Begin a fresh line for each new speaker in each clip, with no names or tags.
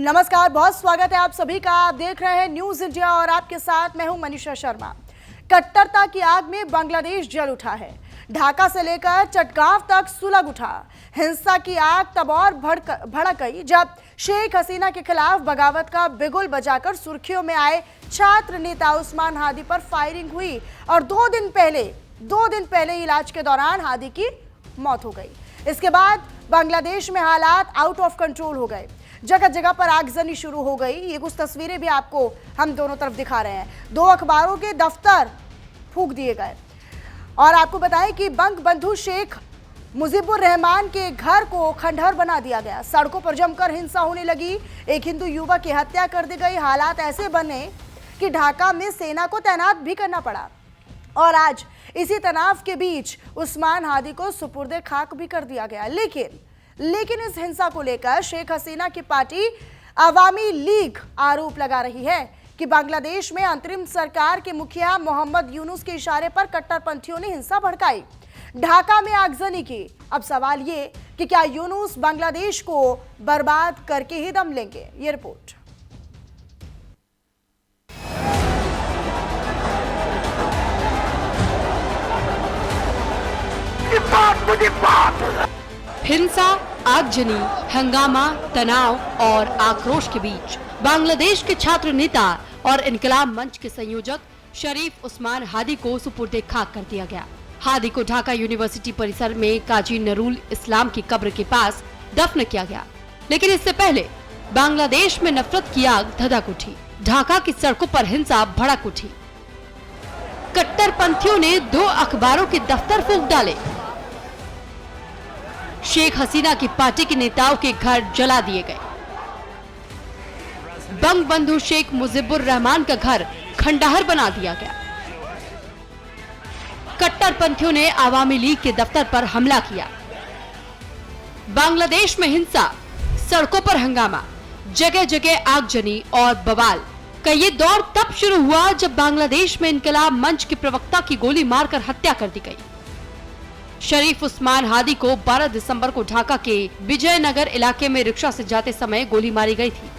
नमस्कार, बहुत स्वागत है आप सभी का। आप देख रहे हैं न्यूज इंडिया और आपके साथ मैं हूं मनीषा शर्मा। कट्टरता की आग में बांग्लादेश जल उठा है। ढाका से लेकर चटगांव तक सुलग उठा। हिंसा की आग तब और भड़क गई जब शेख हसीना के खिलाफ बगावत का बिगुल बजाकर सुर्खियों में आए छात्र नेता उस्मान हादी पर फायरिंग हुई और दो दिन पहले इलाज के दौरान हादी की मौत हो गई। इसके बाद बांग्लादेश में हालात आउट ऑफ कंट्रोल हो गए। जगह जगह पर आगजनी शुरू हो गई। ये कुछ तस्वीरें भी आपको हम दोनों तरफ दिखा रहे हैं। 2 अखबारों के दफ्तर फूंक दिए गए और आपको बताएं कि बंगबंधु शेख मुजीबुर रहमान के घर को खंडहर बना दिया गया। सड़कों पर जमकर हिंसा होने लगी। एक हिंदू युवक की हत्या कर दी गई। हालात ऐसे बने कि ढाका में सेना को तैनात भी करना पड़ा और आज इसी तनाव के बीच उस्मान हादी को सुपुर्दे खाक भी कर दिया गया। लेकिन इस हिंसा को लेकर शेख हसीना की पार्टी अवामी लीग आरोप लगा रही है कि बांग्लादेश में अंतरिम सरकार के मुखिया मोहम्मद यूनुस के इशारे पर कट्टरपंथियों ने हिंसा भड़काई, ढाका में आगजनी की। अब सवाल ये कि क्या यूनुस बांग्लादेश को बर्बाद करके ही दम लेंगे। ये रिपोर्ट।
हिंसा, आगजनी, हंगामा, तनाव और आक्रोश के बीच बांग्लादेश के छात्र नेता और इनकलाब मंच के संयोजक शरीफ उस्मान हादी को सुपुर्दे खाक कर दिया गया। हादी को ढाका यूनिवर्सिटी परिसर में काजी नरूल इस्लाम की कब्र के पास दफन किया गया। लेकिन इससे पहले बांग्लादेश में नफरत की आग धधक उठी। ढाका की सड़कों पर हिंसा भड़क उठी। कट्टरपंथियों ने 2 अखबारों के दफ्तर फूंक डाले। शेख हसीना की पार्टी के नेताओं के घर जला दिए गए। बंगबंधु शेख मुजीबुर रहमान का घर खंडहर बना दिया गया। कट्टरपंथियों ने आवामी लीग के दफ्तर पर हमला किया। बांग्लादेश में हिंसा, सड़कों पर हंगामा, जगह जगह आगजनी और बवाल का ये दौर तब शुरू हुआ जब बांग्लादेश में इनकलाब मंच के प्रवक्ता की गोली मारकर हत्या कर दी गई। शरीफ उस्मान हादी को 12 दिसंबर को ढाका के विजयनगर इलाके में रिक्शा से जाते समय गोली मारी गई थी,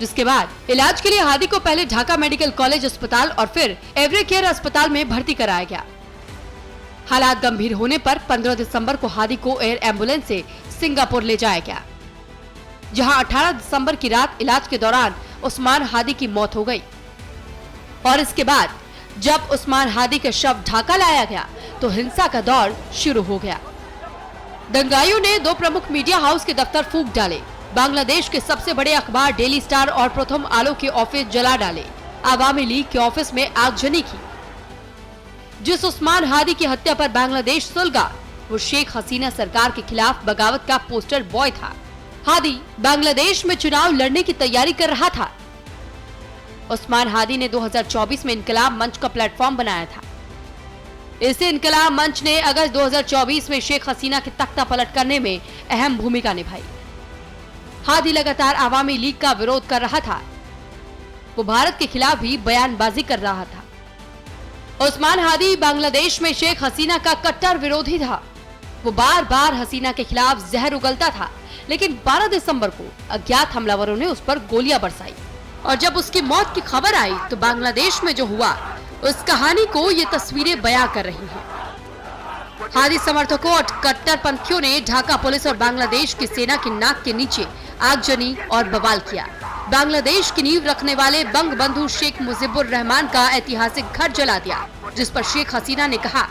जिसके बाद इलाज के लिए हादी को पहले ढाका मेडिकल कॉलेज अस्पताल और फिर एवरी केयर अस्पताल में भर्ती कराया गया। हालात गंभीर होने पर 15 दिसंबर को हादी को एयर एम्बुलेंस से सिंगापुर ले जाया गया, जहां 18 दिसंबर की रात इलाज के दौरान उस्मान हादी की मौत हो गई। और इसके बाद जब उस्मान हादी का शव ढाका लाया गया तो हिंसा का दौर शुरू हो गया। दंगाइयों ने 2 प्रमुख मीडिया हाउस के दफ्तर फूंक डाले। बांग्लादेश के सबसे बड़े अखबार डेली स्टार और प्रथम आलो के ऑफिस जला डाले। आवामी लीग के ऑफिस में आगजनी की। जिस उस्मान हादी की हत्या पर बांग्लादेश सुलगा वो शेख हसीना सरकार के खिलाफ बगावत का पोस्टर बॉय था। हादी बांग्लादेश में चुनाव लड़ने की तैयारी कर रहा था। उस्मान हादी ने 2024 में इनकलाब मंच का प्लेटफॉर्म बनाया था। इसे इनकलाब मंच ने अगस्त 2024 में शेख हसीना के तख्ता पलट करने में अहम भूमिका निभाई। हादी लगातार आवामी लीग का विरोध कर रहा था। वो भारत के खिलाफ भी बयानबाजी कर रहा था। उस्मान हादी बांग्लादेश में शेख हसीना का कट्टर विरोधी था। वो बार बार हसीना के खिलाफ जहर उगलता था, लेकिन 12 दिसंबर को अज्ञात हमलावरों ने उस पर गोलियां बरसाई और जब उसकी मौत की खबर आई तो बांग्लादेश में जो हुआ उस कहानी को ये तस्वीरें बयां कर रही हैं। हादी समर्थकों और कट्टरपंथियों ने ढाका पुलिस और बांग्लादेश की सेना के नाक के नीचे आगजनी और बवाल किया। बांग्लादेश की नींव रखने वाले बंगबंधु शेख मुजीबुर रहमान का ऐतिहासिक घर जला दिया, जिस पर शेख हसीना ने कहा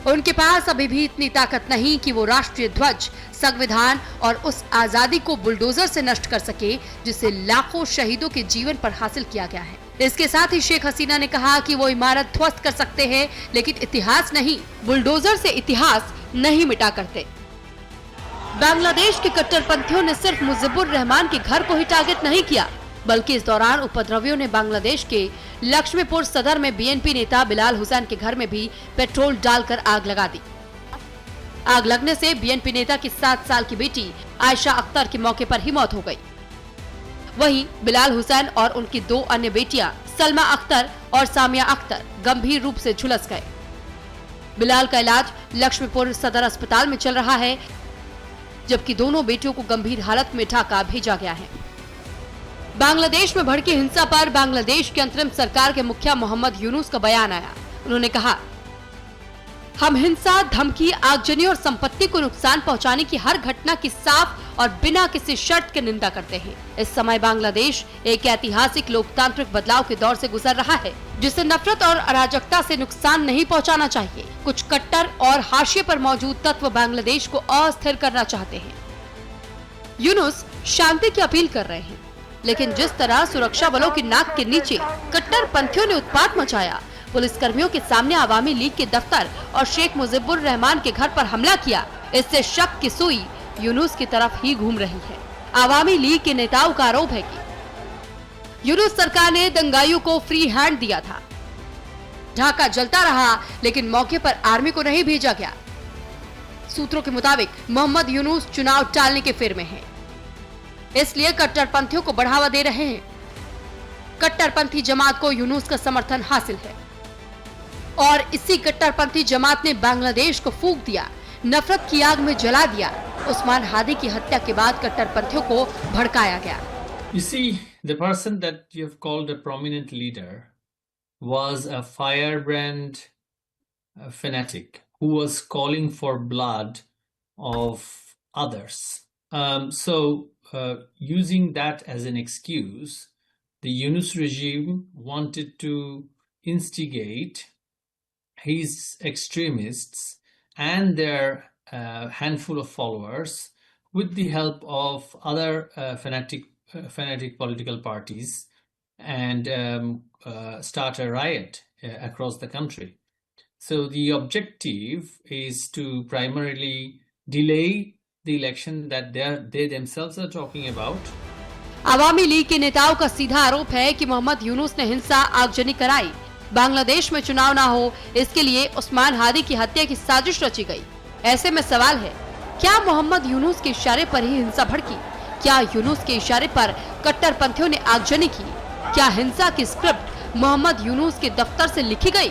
उनके पास अभी भी इतनी ताकत नहीं कि वो राष्ट्रीय ध्वज, संविधान और उस आजादी को बुलडोजर से नष्ट कर सके जिसे लाखों शहीदों के जीवन पर हासिल किया गया है। इसके साथ ही शेख हसीना ने कहा कि वो इमारत ध्वस्त कर सकते हैं, लेकिन इतिहास नहीं, बुलडोजर से इतिहास नहीं मिटा करते। बांग्लादेश के कट्टरपंथियों ने सिर्फ मुजीबुर रहमान के घर को ही टारगेट नहीं किया, बल्कि इस दौरान उपद्रवियों ने बांग्लादेश के लक्ष्मीपुर सदर में बीएनपी नेता बिलाल हुसैन के घर में भी पेट्रोल डालकर आग लगा दी। आग लगने से बीएनपी नेता की 7 साल की बेटी आयशा अख्तर की मौके पर ही मौत हो गई। वहीं बिलाल हुसैन और उनकी 2 अन्य बेटियां सलमा अख्तर और सामिया अख्तर गंभीर रूप से झुलस गए। बिलाल का इलाज लक्ष्मीपुर सदर अस्पताल में चल रहा है, जबकि दोनों बेटियों को गंभीर हालत में ढाका भेजा गया है। बांग्लादेश में भड़की हिंसा पर बांग्लादेश की अंतरिम सरकार के मुखिया मोहम्मद यूनुस का बयान आया। उन्होंने कहा, हम हिंसा, धमकी, आगजनी और संपत्ति को नुकसान पहुंचाने की हर घटना की साफ और बिना किसी शर्त के निंदा करते हैं। इस समय बांग्लादेश एक ऐतिहासिक लोकतांत्रिक बदलाव के दौर से गुजर रहा है, जिसे नफरत और अराजकता से नुकसान नहीं पहुंचाना चाहिए। कुछ कट्टर और हाशिए पर मौजूद तत्व बांग्लादेश को अस्थिर करना चाहते हैं। यूनुस शांति की अपील कर रहे हैं, लेकिन जिस तरह सुरक्षा बलों की नाक के नीचे कट्टरपंथियों ने उत्पात मचाया, पुलिस कर्मियों के सामने आवामी लीग के दफ्तर और शेख मुजिबुर रहमान के घर पर हमला किया, इससे शक की सुई यूनुस की तरफ ही घूम रही है। आवामी लीग के नेताओं का आरोप है कि यूनुस सरकार ने दंगाइयों को फ्री हैंड दिया था। ढाका जलता रहा, लेकिन मौके पर आर्मी को नहीं भेजा गया। सूत्रों के मुताबिक मोहम्मद यूनुस चुनाव टालने के फेर में हैं, इसलिए कट्टरपंथियों को बढ़ावा दे रहे हैं। कट्टरपंथी जमात को यूनुस का समर्थन हासिल है और इसी कट्टरपंथी जमात ने बांग्लादेश को फूंक दिया, नफरत की आग में जला दिया। उस्मान हादी की हत्या के बाद कट्टरपंथियों को भड़काया गया।
You see, the person that you have called a prominent leader was a firebrand fanatic who was calling for blood of others. Using that as an excuse, the Yunus regime wanted to instigate his extremists and their handful of followers with the help of other fanatic political parties and start a riot across the country. So the objective is to primarily delay the election that they themselves are talking about.
Awami league के नेताओं का सीधा आरोप है कि मोहम्मद यूनुस ने हिंसा, आगजनी कराई। बांग्लादेश में चुनाव ना हो, इसके लिए उस्मान हादी की हत्या की साजिश रची गई। ऐसे में सवाल है, क्या मोहम्मद यूनुस के इशारे पर ही हिंसा भड़की? क्या यूनुस के इशारे पर कट्टरपंथियों ने आगजनी की? क्या हिंसा की स्क्रिप्ट मोहम्मद यूनुस के दफ्तर से लिखी गई?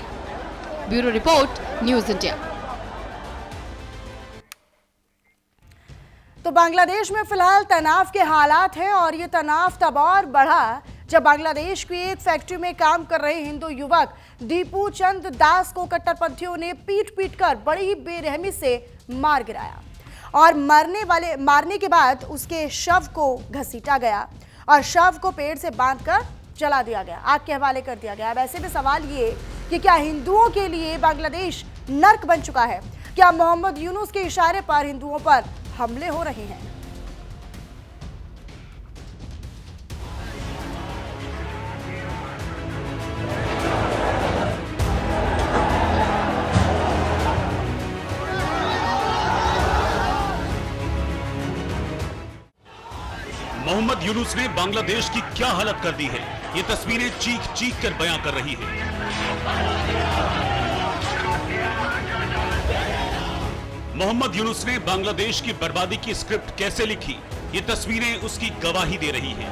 Bureau report, news India.
तो बांग्लादेश में फिलहाल तनाव के हालात हैं और ये तनाव तब और बढ़ा जब बांग्लादेश की एक फैक्ट्री में काम कर रहे हिंदू युवक दीपू चंद दास को कट्टरपंथियों ने पीट कर बड़ी ही बेरहमी से मार गिराया और मारने के बाद उसके शव को घसीटा गया और शव को पेड़ से बांधकर जला दिया गया, आग के हवाले कर दिया गया। वैसे में सवाल ये कि क्या हिंदुओं के लिए बांग्लादेश नर्क बन चुका है? क्या मोहम्मद यूनुस के इशारे पर हिंदुओं पर हमले हो रहे हैं?
मोहम्मद यूनुस ने बांग्लादेश की क्या हालत कर दी है, ये तस्वीरें चीख चीख कर बयां कर रही है। मोहम्मद यूनुस ने बांग्लादेश की बर्बादी की स्क्रिप्ट कैसे लिखी, ये तस्वीरें उसकी गवाही दे रही हैं।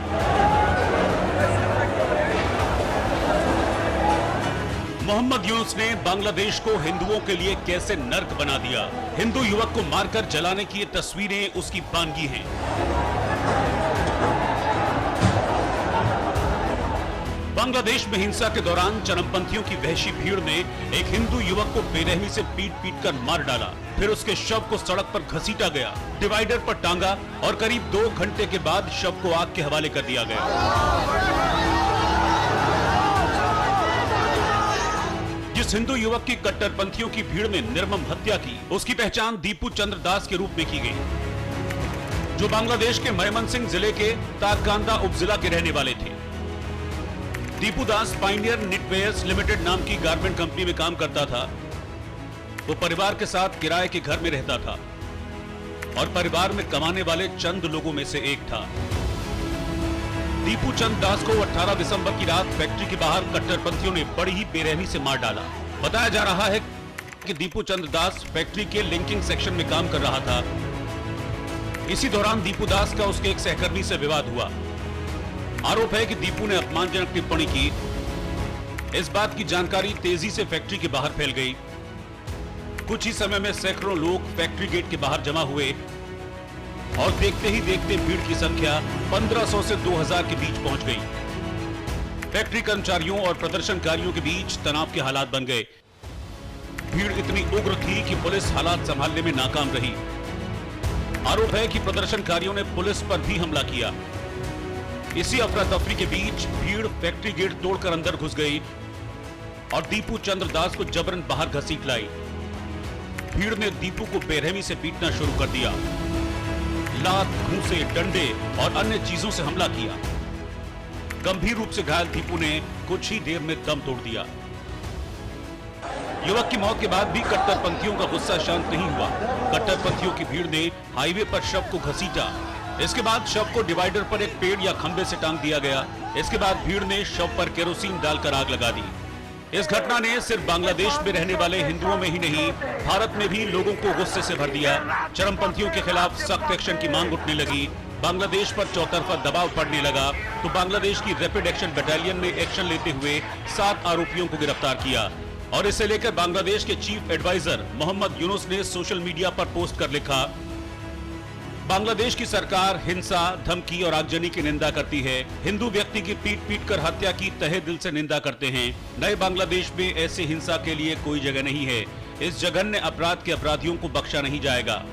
मोहम्मद यूनुस ने बांग्लादेश को हिंदुओं के लिए कैसे नर्क बना दिया। हिंदू युवक को मारकर जलाने की ये तस्वीरें उसकी बानगी हैं। बांग्लादेश में हिंसा के दौरान चरमपंथियों की वहशी भीड़ ने एक हिंदू युवक को बेरहमी से पीट कर मार डाला, फिर उसके शव को सड़क पर घसीटा गया, डिवाइडर पर टांगा और करीब 2 घंटे के बाद शव को आग के हवाले कर दिया गया। जिस हिंदू युवक की कट्टरपंथियों की भीड़ में निर्मम हत्या की, उसकी पहचान दीपू चंद्र दास के रूप में की गई, जो बांग्लादेश के मयमनसिंह जिले के तारकांदा उपजिला के रहने वाले थे। दीपू दास पाइनियर निटवेयर्स लिमिटेड नाम की गारमेंट कंपनी में काम करता था। वो परिवार के साथ किराए के घर में रहता था और परिवार में कमाने वाले चंद लोगों में से एक था। दीपू चंद दास को 18 दिसंबर की रात फैक्ट्री के बाहर कट्टरपंथियों ने बड़ी ही बेरहमी से मार डाला। बताया जा रहा है कि दीपू चंद दास फैक्ट्री के लिंकिंग सेक्शन में काम कर रहा था। इसी दौरान दीपू दास का उसके एक सहकर्मी से विवाद हुआ। आरोप है कि दीपू ने अपमानजनक टिप्पणी की। इस बात की जानकारी तेजी से फैक्ट्री के बाहर फैल गई। कुछ ही समय में सैकड़ों लोग फैक्ट्री गेट के बाहर जमा हुए। और देखते ही देखते भीड़ की संख्या 1500 से 2000 के बीच पहुंच गई। फैक्ट्री कर्मचारियों और प्रदर्शनकारियों के बीच तनाव के हालात बन गए। भीड़ इतनी उग्र थी कि पुलिस हालात संभालने में नाकाम रही। आरोप है कि प्रदर्शनकारियों ने पुलिस पर भी हमला किया। इसी अफरा तफरी के बीच भीड़ फैक्ट्री गेट तोड़कर अंदर घुस गई और दीपू चंद्र दास को जबरन बाहर घसीट लाई। भीड़ ने दीपू को बेरहमी से पीटना शुरू कर दिया। लात, घूंसे, डंडे और अन्य चीजों से हमला किया। गंभीर रूप से घायल दीपू ने कुछ ही देर में दम तोड़ दिया। युवक की मौत के बाद भी कट्टरपंथियों का गुस्सा शांत नहीं हुआ। कट्टरपंथियों की भीड़ ने हाईवे पर शव को घसीटा। इसके बाद शव को डिवाइडर पर एक पेड़ या खंबे से टांग दिया गया। इसके बाद भीड़ ने शव पर केरोसिन डालकर आग लगा दी। इस घटना ने सिर्फ बांग्लादेश में रहने वाले हिंदुओं में ही नहीं, भारत में भी लोगों को गुस्से से भर दिया। चरमपंथियों के खिलाफ सख्त एक्शन की मांग उठने लगी। बांग्लादेश पर चौतरफा दबाव पड़ने लगा तो बांग्लादेश की रैपिड एक्शन बटालियन ने एक्शन लेते हुए 7 आरोपियों को गिरफ्तार किया। और इसे लेकर बांग्लादेश के चीफ एडवाइजर मोहम्मद यूनुस ने सोशल मीडिया पर पोस्ट कर लिखा, बांग्लादेश की सरकार हिंसा, धमकी और आगजनी की निंदा करती है। हिंदू व्यक्ति की पीट कर हत्या की तहे दिल से निंदा करते हैं। नए बांग्लादेश में ऐसी हिंसा के लिए कोई जगह नहीं है। इस जघन्य अपराध के अपराधियों को बख्शा नहीं जाएगा।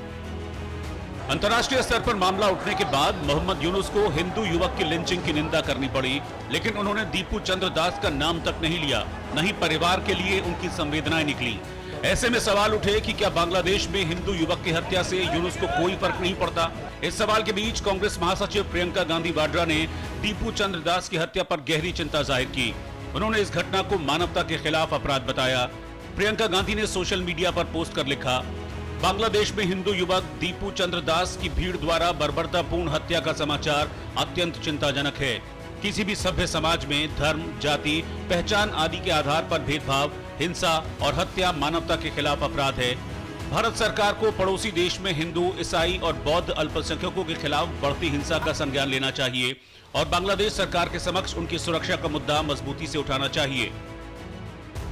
अंतर्राष्ट्रीय स्तर पर मामला उठने के बाद मोहम्मद यूनुस को हिंदू युवक की लिंचिंग की निंदा करनी पड़ी, लेकिन उन्होंने दीपू चंद्र दास का नाम तक नहीं लिया, नहीं परिवार के लिए उनकी संवेदनाएं निकली। ऐसे में सवाल उठे कि क्या बांग्लादेश में हिंदू युवक की हत्या से यूनुस को कोई फर्क नहीं पड़ता। इस सवाल के बीच कांग्रेस महासचिव प्रियंका गांधी वाड्रा ने दीपू चंद्र दास की हत्या पर गहरी चिंता जाहिर की। उन्होंने इस घटना को मानवता के खिलाफ अपराध बताया। प्रियंका गांधी ने सोशल मीडिया पर पोस्ट कर लिखा, बांग्लादेश में हिंदू युवक दीपू चंद्र दास की भीड़ द्वारा बर्बरतापूर्ण हत्या का समाचार अत्यंत चिंताजनक है। किसी भी सभ्य समाज में धर्म, जाति, पहचान आदि के आधार पर भेदभाव, हिंसा और हत्या मानवता के खिलाफ अपराध है। भारत सरकार को पड़ोसी देश में हिंदू, ईसाई और बौद्ध अल्पसंख्यकों के खिलाफ बढ़ती हिंसा का संज्ञान लेना चाहिए और बांग्लादेश सरकार के समक्ष उनकी सुरक्षा का मुद्दा मजबूती से उठाना चाहिए।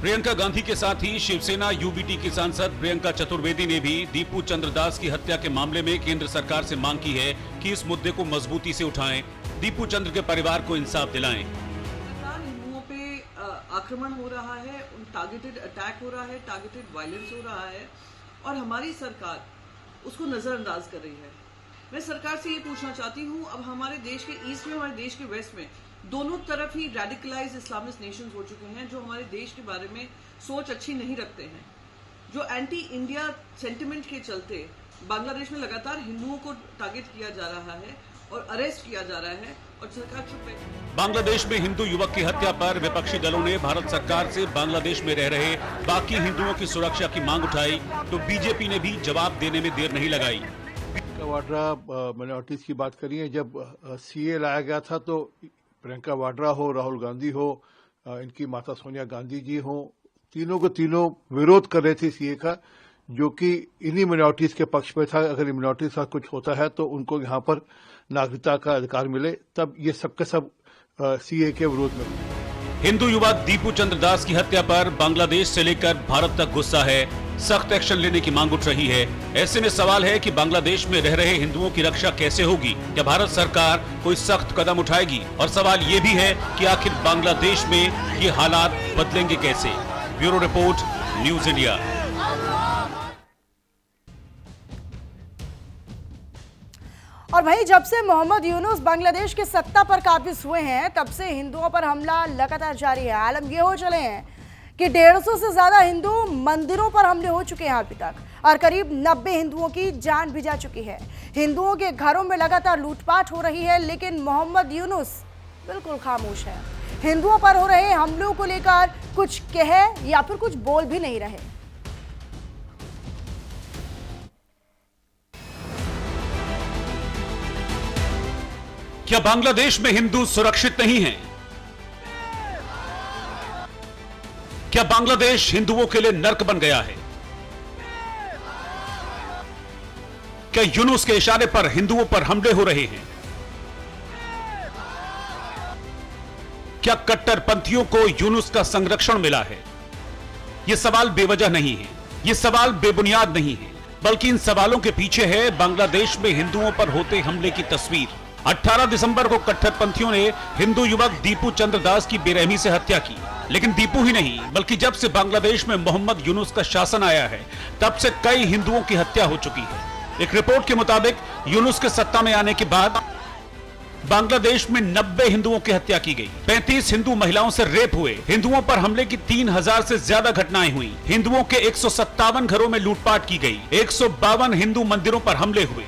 प्रियंका गांधी के साथ ही शिवसेना यूबीटी की सांसद प्रियंका चतुर्वेदी ने भी दीपू चंद्र दास की हत्या के मामले में केंद्र सरकार से मांग की है कि इस मुद्दे को मजबूती से उठाएं, दीपू चंद्र के परिवार को इंसाफ दिलाएं।
हिंदुओं पे आक्रमण हो रहा है, टारगेटेड अटैक हो रहा है, टारगेटेड वायलेंस हो रहा है और हमारी सरकार उसको नजरअंदाज कर रही है। मैं सरकार से ये पूछना चाहती हूँ, अब हमारे देश के ईस्ट में, हमारे देश के वेस्ट में दोनों तरफ ही रेडिकलाइज इस्लामिस्ट नेशंस हो चुके हैं जो हमारे देश के बारे में सोच अच्छी नहीं रखते हैं, जो एंटी इंडिया सेंटिमेंट के चलते बांग्लादेश में लगातार हिंदुओं को टारगेट किया जा रहा है और अरेस्ट किया जा रहा है और सरकार चुप है।
बांग्लादेश में हिंदू युवक की हत्या पर विपक्षी दलों ने भारत सरकार से बांग्लादेश में रह रहे बाकी हिंदुओं की सुरक्षा की मांग उठाई तो बीजेपी ने भी जवाब देने में देर नहीं लगाई।
वाड्रा माइनॉरिटीज की बात करी है, जब सीए लाया गया था तो प्रियंका वाड्रा हो, राहुल गांधी हो, इनकी माता सोनिया गांधी जी हो, तीनों को तीनों विरोध कर रहे थे सीए का, जो कि इन्हीं माइनॉरिटीज के पक्ष में था। अगर माइनॉरिटीज का कुछ होता है तो उनको यहाँ पर नागरिकता का अधिकार मिले, तब ये सबके सब सीए के विरोध में।
हिंदू युवक दीपू चंद्र दास की हत्या पर बांग्लादेश से लेकर भारत तक गुस्सा है, सख्त एक्शन लेने की मांग उठ रही है। ऐसे में सवाल है कि बांग्लादेश में रह रहे हिंदुओं की रक्षा कैसे होगी? क्या भारत सरकार कोई सख्त कदम उठाएगी? और सवाल ये भी है कि आखिर बांग्लादेश में ये हालात बदलेंगे कैसे? Bureau report, news India.
और भाई जब से मोहम्मद यूनुस बांग्लादेश के सत्ता पर काबिज हुए हैं तब से हिंदुओं पर हमला लगातार जारी है। आलम ये हो चले हैं कि 150 से ज्यादा हिंदू मंदिरों पर हमले हो चुके हैं अभी तक और करीब 90 हिंदुओं की जान भी जा चुकी है। हिंदुओं के घरों में लगातार लूटपाट हो रही है, लेकिन मोहम्मद यूनुस बिल्कुल खामोश है। हिंदुओं पर हो रहे हमलों को लेकर कुछ कह या फिर कुछ बोल भी नहीं रहे।
क्या बांग्लादेश में हिंदू सुरक्षित नहीं हैं? क्या बांग्लादेश हिंदुओं के लिए नर्क बन गया है? क्या यूनुस के इशारे पर हिंदुओं पर हमले हो रहे हैं? क्या कट्टरपंथियों को यूनुस का संरक्षण मिला है? यह सवाल बेवजह नहीं है, यह सवाल बेबुनियाद नहीं है। बल्कि इन सवालों के पीछे है बांग्लादेश में हिंदुओं पर होते हमले की तस्वीर। 18 दिसंबर को कट्टरपंथियों ने हिंदू युवक दीपू चंद्र दास की बेरहमी से हत्या की। लेकिन दीपू ही नहीं, बल्कि जब से बांग्लादेश में मोहम्मद यूनुस का शासन आया है, तब से कई हिंदुओं की हत्या हो चुकी है। एक रिपोर्ट के मुताबिक यूनुस के सत्ता में आने के बाद बांग्लादेश में 90 हिंदुओं की हत्या की गई। 35 हिंदू महिलाओं से रेप हुए। हिंदुओं पर हमले की 3000 से ज्यादा घटनाएं हुई। हिंदुओं के 157 घरों में लूटपाट की गई। 152 हिंदू मंदिरों पर हमले हुए।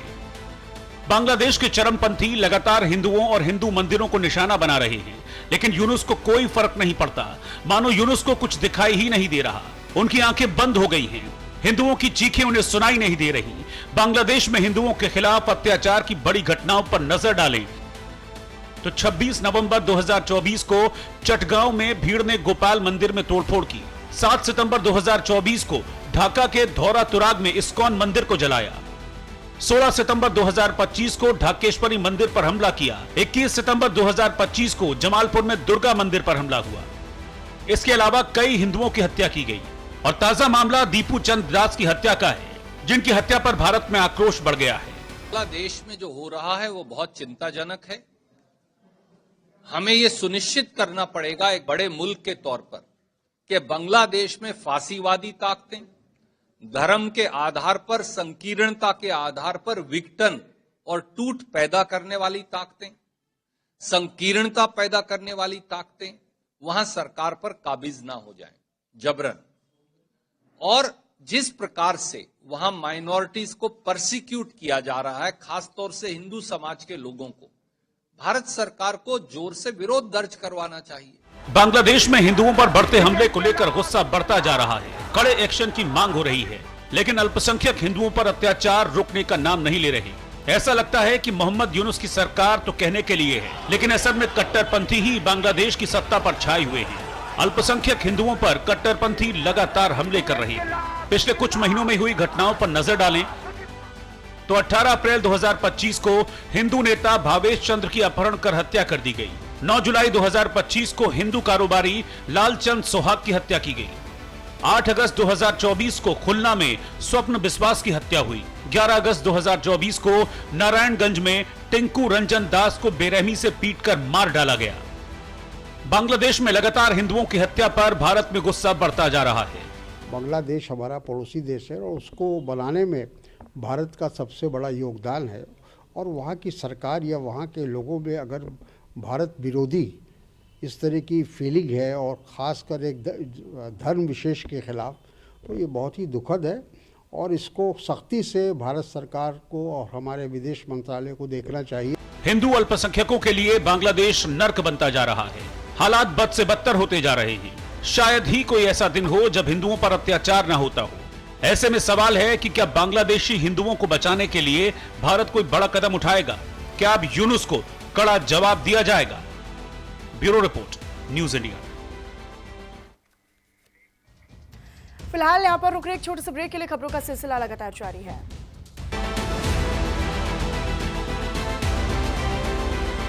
बांग्लादेश के चरमपंथी लगातार हिंदुओं और हिंदू मंदिरों को निशाना बना रहे हैं, लेकिन यूनुस को कोई फर्क नहीं पड़ता। मानो यूनुस को कुछ दिखाई ही नहीं दे रहा। उनकी आंखें बंद हो गई हैं। हिंदुओं की चीखें उन्हें सुनाई नहीं दे रही। बांग्लादेश में हिंदुओं के खिलाफ अत्याचार की बड़ी घटनाओं पर नजर डालें तो 26 नवंबर 2024 को चटगांव में भीड़ ने गोपाल मंदिर में तोड़फोड़ की। 7 सितंबर 2024 को ढाका के धौरा तुराग में इस्कॉन मंदिर को जलाया। 16 सितंबर 2025 को ढाकेश्वरी मंदिर पर हमला किया। 21 सितंबर 2025 को जमालपुर में दुर्गा मंदिर पर हमला हुआ। इसके अलावा कई हिंदुओं की हत्या की गई। और ताजा मामला दीपू चंद्र दास की हत्या का है, जिनकी हत्या पर भारत में आक्रोश बढ़ गया है।
बांग्लादेश में जो हो रहा है वो बहुत चिंताजनक है। हमें ये सुनिश्चित करना पड़ेगा एक बड़े मुल्क के तौर पर कि बांग्लादेश में फांसीवादी ताकतें, धर्म के आधार पर, संकीर्णता के आधार पर विघटन और टूट पैदा करने वाली ताकतें, संकीर्णता पैदा करने वाली ताकतें वहां सरकार पर काबिज ना हो जाएं जबरन। और जिस प्रकार से वहां माइनॉरिटीज को परसिक्यूट किया जा रहा है, खासतौर से हिंदू समाज के लोगों को, भारत सरकार को जोर से विरोध दर्ज करवाना चाहिए।
बांग्लादेश में हिंदुओं पर बढ़ते हमले को लेकर गुस्सा बढ़ता जा रहा है। कड़े एक्शन की मांग हो रही है, लेकिन अल्पसंख्यक हिंदुओं पर अत्याचार रुकने का नाम नहीं ले रहे। ऐसा लगता है कि मोहम्मद यूनुस की सरकार तो कहने के लिए है, लेकिन असल में कट्टरपंथी ही बांग्लादेश की सत्ता पर छाए हुए हैं। अल्पसंख्यक हिंदुओं पर कट्टरपंथी लगातार हमले कर रहे हैं। पिछले कुछ महीनों में हुई घटनाओं पर नजर डालें तो 18 अप्रैल 2025 को हिंदू नेता भावेश चंद्र की अपहरण कर हत्या कर दी गई। 9 जुलाई 2025 को हिंदू कारोबारी लालचंद सोहाग की हत्या की गई। 8 अगस्त 2024 को खुलना में स्वप्न विश्वास की हत्या हुई। 11 अगस्त 2024 को नारायणगंज में टिंकू रंजन दास को बेरहमी से पीटकर मार डाला गया। बांग्लादेश में लगातार हिंदुओं की हत्या पर भारत में गुस्सा बढ़ता जा रहा है।
बांग्लादेश हमारा पड़ोसी देश है और उसको बनाने में भारत का सबसे बड़ा योगदान है। और वहाँ की सरकार या वहाँ के लोगों में अगर भारत विरोधी इस तरह की फीलिंग है, और ख़ासकर एक धर्म विशेष के खिलाफ, तो ये बहुत ही दुखद है। और इसको सख्ती से भारत सरकार को और हमारे विदेश मंत्रालय को देखना चाहिए।
हिंदू अल्पसंख्यकों के लिए बांग्लादेश नर्क बनता जा रहा है। हालात बद से बदतर होते जा रहे हैं। शायद ही कोई ऐसा दिन हो जब हिंदुओं पर अत्याचार न होता हो। ऐसे में सवाल है कि क्या बांग्लादेशी हिंदुओं को बचाने के लिए भारत कोई बड़ा कदम उठाएगा? क्या अब यूनुस को कड़ा जवाब दिया जाएगा? Bureau report, news India.
फिलहाल यहाँ पर रुक रहे एक छोटे से ब्रेक के लिए खबरों का सिलसिला लगातार जारी है।